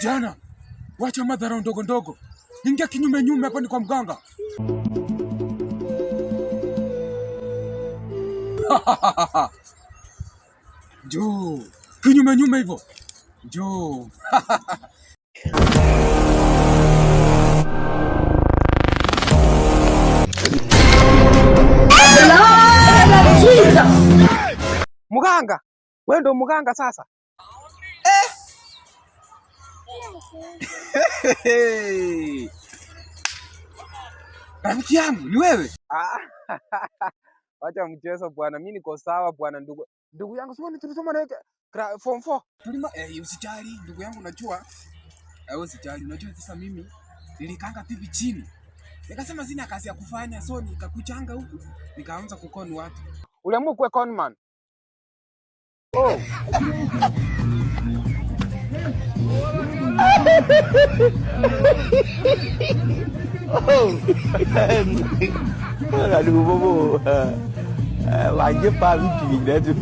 Kijana, wacha madhara ndogo ndogo. Ingia kinyume nyume, hapa ni kwa mganga. Njoo. Kinyume nyume hivyo. Njoo. Muganga, wewe ndo muganga sasa? Rafiki yangu, ni wewe? Wacha mchezo bwana, mimi niko sawa bwana. Ndugu yangu, sio tulisoma na form 4. Usijali ndugu yangu, unajua. Usijali, unajua sasa mimi nilikanga pipi chini. Nikasema sina kazi ya kufanya, so nikakuchanga huku, nikaanza kukoni watu. Uliamua kuwa conman? Oh. Aduh bobo. Lanjut Pak Wiki dah tu.